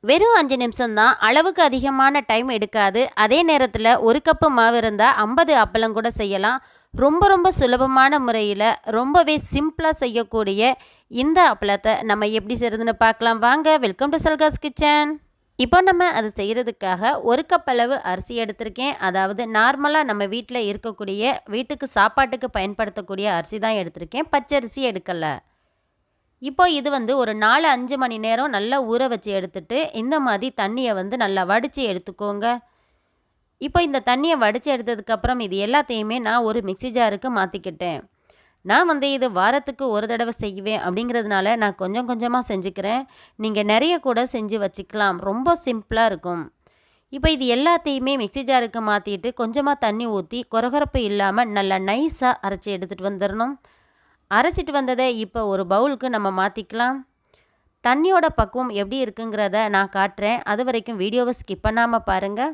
வெறும் 5 நிமிஷம் தான். அளவுக்கு அதிகமான டைம் எடுக்காது. அதே நேரத்தில 1 கப்பு மாவு இருந்தா 50 அப்பளம் கூட செய்யலாம். ரொம்ப ரொம்ப சுலபமான முறையில ரொம்பவே சிம்பிளா செய்யக்கூடிய இந்த அப்பளத்த நம்ம எப்படி செய்றதுன்னு பார்க்கலாம் வாங்க. Welcome to Salka's kitchen. இப்போ நம்ம அது செய்கிறதுக்காக 1 கப் அளவு அரிசி எடுத்திருக்கேன். அதாவது நார்மலா நம்ம வீட்ல இருக்கக்கூடிய வீட்டுக்கு சாப்பாட்டுக்கு பயன்படுத்தக்கூடிய அரிசி தான் எடுத்திருக்கேன். பச்சரிசி எடுக்கல. இப்போ இது வந்து ஒரு 4, 5 மணி நேரம் நல்லா ஊற வச்சு எடுத்துட்டு, இந்த மாதிரி தண்ணியை வந்து நல்லா வடித்து எடுத்துக்கோங்க. இப்போ இந்த தண்ணியை வடித்து எடுத்ததுக்கப்புறம் இது எல்லாத்தையுமே நான் ஒரு மிக்ஸி ஜாருக்கு மாற்றிக்கிட்டேன். நான் வந்து இது வாரத்துக்கு ஒரு தடவை செய்வேன் அப்படிங்கிறதுனால நான் கொஞ்சம் கொஞ்சமாக செஞ்சுக்கிறேன். நீங்கள் நிறைய கூட செஞ்சு வச்சுக்கலாம். ரொம்ப சிம்பிளாக இருக்கும். இப்போ இது எல்லாத்தையுமே மிக்ஸி ஜாருக்கு மாற்றிட்டு கொஞ்சமாக தண்ணி ஊற்றி கொரகொரப்பு இல்லாமல் நல்லா நைஸாக அரைச்சி எடுத்துகிட்டு வந்துடணும். அரைச்சிட்டு வந்ததை இப்போ ஒரு பவுலுக்கு நம்ம மாற்றிக்கலாம். தண்ணியோட பக்குவம் எப்படி இருக்குங்கிறத நான் காட்டுறேன். அது வரைக்கும் வீடியோவை ஸ்கிப் பண்ணாமல் பாருங்கள்.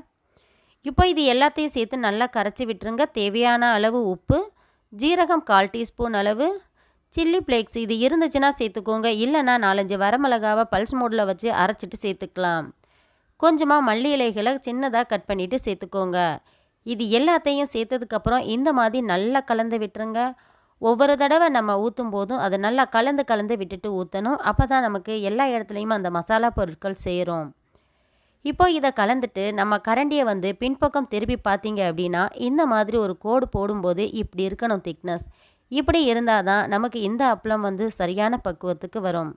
இப்போ இது எல்லாத்தையும் சேர்த்து நல்லா கரைச்சி விட்டுருங்க. தேவையான அளவு உப்பு, ஜீரகம் 1/4 டீஸ்பூன் அளவு, சில்லி ஃப்ளேக்ஸ் இது இருந்துச்சுன்னா சேர்த்துக்கோங்க. இல்லைன்னா 4-5 வரமிளகாவை பல்ஸ் மோடில் வச்சு அரைச்சிட்டு சேர்த்துக்கலாம். கொஞ்சமாக மல்லி இலைகளை சின்னதாக கட் பண்ணிவிட்டு சேர்த்துக்கோங்க. இது எல்லாத்தையும் சேர்த்ததுக்கப்புறம் இந்த மாதிரி நல்லா கலந்து விட்டுருங்க. ஒவ்வொரு தடவை நம்ம ஊற்றும் போதும் அதை நல்லா கலந்து விட்டுட்டு ஊற்றணும். அப்போ தான் நமக்கு எல்லா இடத்துலையும் அந்த மசாலா பொருட்கள் சேரும். இப்போ இதை கலந்துட்டு நம்ம கரண்டியை வந்து பின்பக்கம் திருப்பி பார்த்தீங்க அப்படின்னா இந்த மாதிரி ஒரு கோடு போடும்போது இப்படி இருக்கணும் திக்னஸ். இப்படி இருந்தால் தான் நமக்கு இந்த அப்பளம் வந்து சரியான பக்குவத்துக்கு வரும்.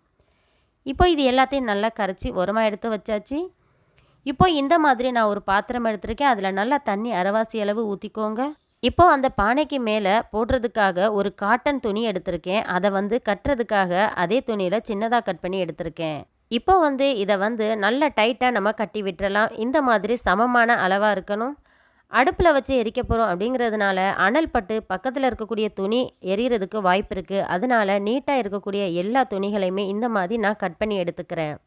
இப்போ இது எல்லாத்தையும் நல்லா கரைச்சி உரமாக எடுத்து வச்சாச்சு. இப்போ இந்த மாதிரி நான் ஒரு பாத்திரம் எடுத்திருக்கேன். அதில் நல்லா தண்ணி அரைவாசி அளவு ஊற்றிக்கோங்க. இப்போ அந்த பானைக்கு மேலே போடுறதுக்காக ஒரு காட்டன் துணி எடுத்திருக்கேன். அதை வந்து கட்டுறதுக்காக அதே துணியில் சின்னதாக கட் பண்ணி எடுத்திருக்கேன். இப்போ வந்து இதை வந்து நல்ல டைட்டாக நம்ம கட்டி விட்டுறலாம். இந்த மாதிரி சமமான அளவாக இருக்கணும். அடுப்பில் வச்சு எரிக்க போகிறோம் அப்படிங்கிறதுனால அனல் பட்டு பக்கத்தில் இருக்கக்கூடிய துணி எரியறதுக்கு வாய்ப்பு இருக்குது. அதனால நீட்டாக இருக்கக்கூடிய எல்லா துணிகளையுமே இந்த மாதிரி நான் கட் பண்ணி எடுத்துக்கிறேன்.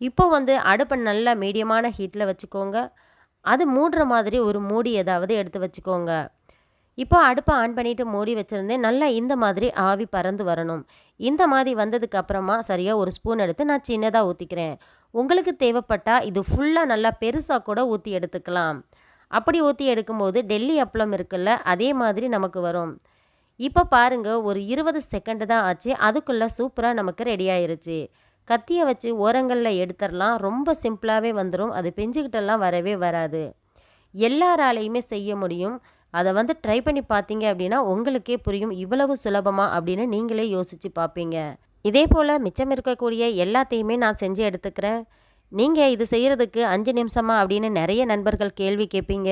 இப்போ வந்து அடுப்பை நல்லா மீடியமான ஹீட்டில் வச்சுக்கோங்க. அது மூடுற மாதிரி ஒரு மூடி ஏதாவது எடுத்து வச்சுக்கோங்க. இப்போ அடுப்பை ஆன் பண்ணிவிட்டு மூடி வச்சுருந்தேன். நல்லா இந்த மாதிரி ஆவி பறந்து வரணும். இந்த மாதிரி வந்ததுக்கு அப்புறமா சரியாக ஒரு ஸ்பூன் எடுத்து நான் சின்னதாக ஊற்றிக்கிறேன். உங்களுக்கு தேவைப்பட்டால் இது ஃபுல்லாக நல்லா பெருசாக கூட ஊற்றி எடுத்துக்கலாம். அப்படி ஊற்றி எடுக்கும்போது டெல்லி அப்பளம் இருக்குல்ல அதே மாதிரி நமக்கு வரும். இப்போ பாருங்கள் ஒரு 20 செகண்டு தான் ஆச்சு. அதுக்குள்ளே சூப்பராக நமக்கு ரெடி ஆயிருச்சு. கத்தியை வச்சு ஓரங்களில் எடுத்துடலாம். ரொம்ப சிம்பிளாகவே வந்துடும். அது பெஞ்சுக்கிட்டெல்லாம் வரவே வராது. எல்லாராலையுமே செய்ய முடியும். அதை வந்து ட்ரை பண்ணி பார்த்தீங்க அப்படின்னா உங்களுக்கே புரியும் இவ்வளவு சுலபமாக அப்படின்னு நீங்களே யோசித்து பார்ப்பீங்க. இதே போல் மிச்சம் இருக்கக்கூடிய எல்லாத்தையுமே நான் செஞ்சு எடுத்துக்கிறேன். நீங்கள் இது செய்கிறதுக்கு 5 நிமிஷமா அப்படின்னு நிறைய நண்பர்கள் கேள்வி கேட்பீங்க.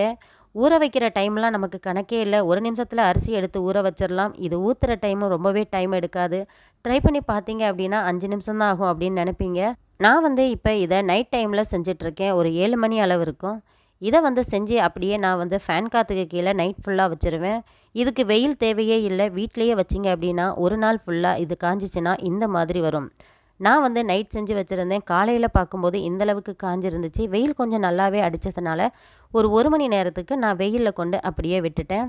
ஊற வைக்கிற டைம்லாம் நமக்கு கணக்கே இல்லை. 1 நிமிஷத்தில் அரிசி எடுத்து ஊற வச்சிடலாம். இது ஊற்றுற டைமும் ரொம்பவே டைம் எடுக்காது. ட்ரை பண்ணி பார்த்தீங்க அப்படின்னா 5 நிமிஷம் தான் ஆகும் அப்படின்னு நினைப்பீங்க. நான் வந்து இப்போ இதை நைட் டைமில் செஞ்சிட்ருக்கேன். ஒரு 7 மணி அளவு இருக்கும். இதை வந்து செஞ்சு அப்படியே நான் வந்து ஃபேன் காற்றுக்கு கீழே நைட் ஃபுல்லாக வச்சுருவேன். இதுக்கு வெயில் தேவையே இல்லை. வீட்லேயே வச்சிங்க அப்படின்னா ஒரு நாள் ஃபுல்லாக இது காஞ்சிச்சின்னா இந்த மாதிரி வரும். நான் வந்து நைட் செஞ்சு வச்சுருந்தேன். காலையில் பார்க்கும்போது இந்தளவுக்கு காஞ்சிருந்துச்சு. வெயில் கொஞ்சம் நல்லாவே அடித்ததுனால ஒரு மணி நேரத்துக்கு நான் வெயிலில் கொண்டு அப்படியே விட்டுட்டேன்.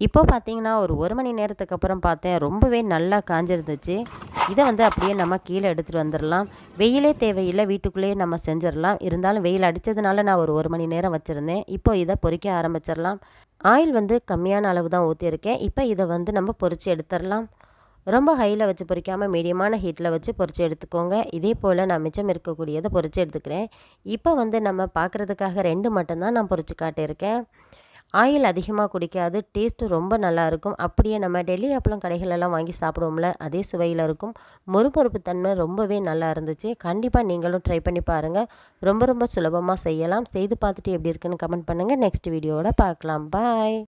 இப்போ பார்த்தீங்கன்னா ஒரு மணி நேரத்துக்கு அப்புறம் பார்த்தேன் ரொம்பவே நல்லா காஞ்சிருந்துச்சு. இதை வந்து அப்படியே நம்ம கீழே எடுத்துகிட்டு வந்துடலாம். வெயிலே தேவையில்லை. வீட்டுக்குள்ளேயே நம்ம செஞ்சிடலாம். இருந்தாலும் வெயில் அடித்ததுனால நான் ஒரு மணி நேரம் வச்சுருந்தேன். இப்போ இதை பொரிக்க ஆரம்பிச்சிடலாம். ஆயில் வந்து கம்மியான அளவு தான் ஊற்றிருக்கேன். இப்போ இதை வந்து நம்ம பொரித்து எடுத்துடலாம். ரொம்ப ஹையில் வச்சு பொரிக்காமல் மீடியமான ஹீட்டில் வச்சு பொரித்து எடுத்துக்கோங்க. இதே போல் நான் மிச்சம் இருக்கக்கூடியதை பொரித்து எடுத்துக்கிறேன். இப்போ வந்து நம்ம பார்க்குறதுக்காக 2 மட்டும்தான் நான் பொரித்து காட்டியிருக்கேன். ஆயில் அதிகமாக குடிக்காது. டேஸ்ட்டு ரொம்ப நல்லாயிருக்கும். அப்படியே நம்ம டெல்லி அப்பளம் கடைகளெல்லாம் வாங்கி சாப்பிடுவோம்ல அதே சுவையில் இருக்கும். மொறுமொறுப்பு தன்மை ரொம்பவே நல்லா இருந்துச்சு. கண்டிப்பாக நீங்களும் ட்ரை பண்ணி பாருங்கள். ரொம்ப ரொம்ப சுலபமாக செய்யலாம். செய்து பார்த்துட்டு எப்படி இருக்குன்னு கமெண்ட் பண்ணுங்கள். நெக்ஸ்ட் வீடியோவோட பார்க்கலாம். பாய்.